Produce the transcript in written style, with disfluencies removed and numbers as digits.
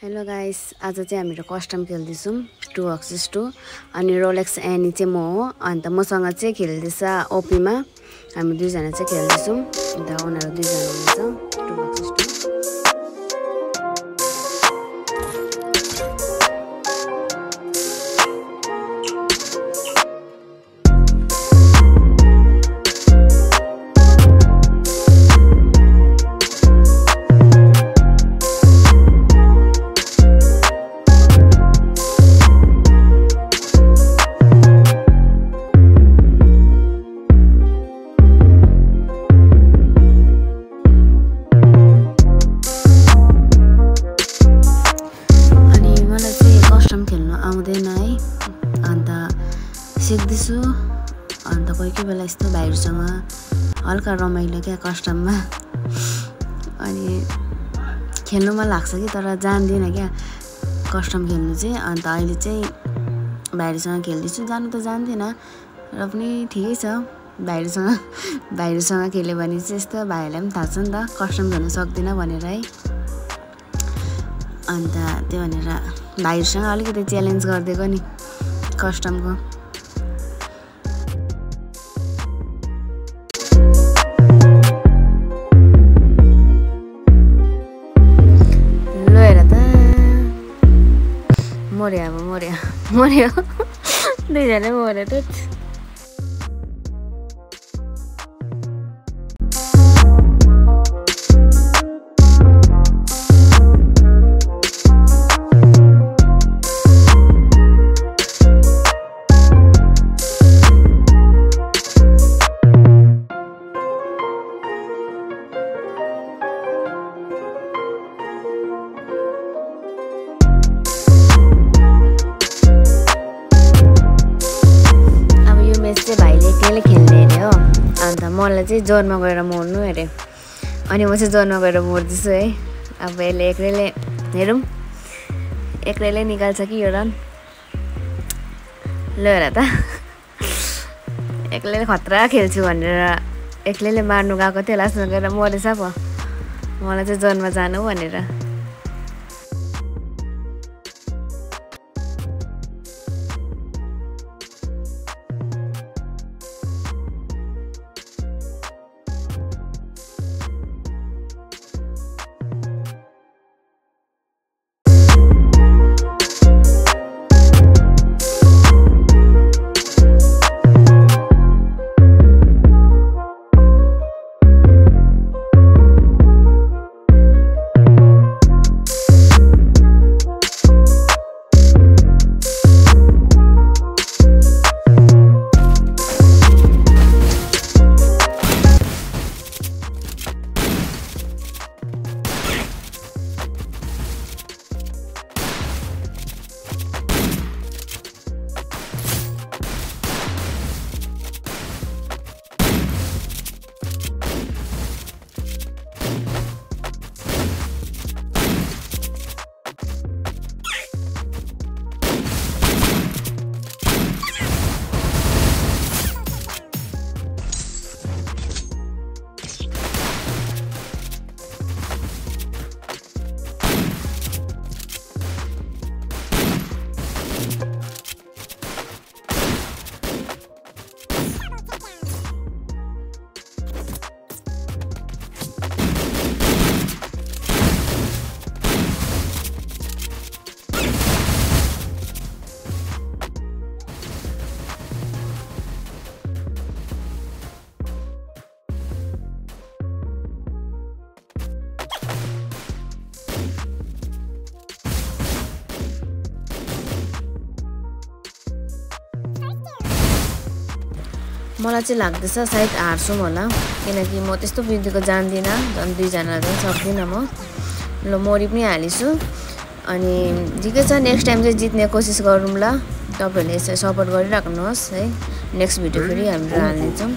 Hello guys, आज चाहिँ हामीहरू कस्टम खेल्दैछौँ 2 vs 2 अनि रोलेक्स एनी चाहिँ म हो। अन्त मसँग चाहिँ खेल्दैछ ओपीमा। हामी दुईजना चाहिँ खेल्दैछौँ। अन्त उनीहरू दुईजना हुनुहुन्छ 2 vs 2। आउँदैन है, अन्त सिक्दैछु। अन्त कोही बेला यस्तो भाइहरूसँग हल्का रमाइलो क्या कस्टममा। अनि खेल्नु मन लाग्छ कि तर जान्दिनँ क्या कस्टम खेल्नु चाहिँ। अन्त अहिले चाहिँ भाइहरूसँग खेल्दैछु। जानु त जान्दिनँ र पनि ठिकै छ। भाइहरूसँग खेल्यो भने चाहिँ यस्तो भाइहरूलाई पनि थाहा छ नि त कस्टम खेल्नु सक्दिनँ भनेर है। अन्त त्यो भनेर भाइहरूसँग अलिकति च्यालेन्ज गरिदिएको नि कस्टमको। ल हेर त मर्यो दुईजना मर्यो त। भाइले एक्लैले खेल्ने अरे हो। अन्त मलाई चाहिँ जोनमा गएर मोड्नु अरे। अनि म चाहिँ जोनमा गएर मोड्दैछु है। अब यसले एक्लैले हेरौँ एक्लैले निकाल्छ कि यो रन। ल हेर त एक्लैले खतरा खेल्छु भनेर एक्लैले मार्नु गएको थियो। लास्टमा गएर मरेछ पो। मलाई चाहिँ जोनमा जानु भनेर। मलाई चाहिँ लाग्दैछ सायद हार्छौँ होला, किनकि म त्यस्तो बित्तिको जान्दिनँ। झन् दुईजना चाहिँ सक्दिनँ म। ल मरि पनि हालिछु। अनि ठिकै छ, नेक्स्ट टाइम चाहिँ जित्ने कोसिस गरौँ ल। तपाईँहरूले यसरी सपोर्ट गरिराख्नुहोस् है। नेक्स्ट भिडियो फेरि हामीले हाल्नेछौँ।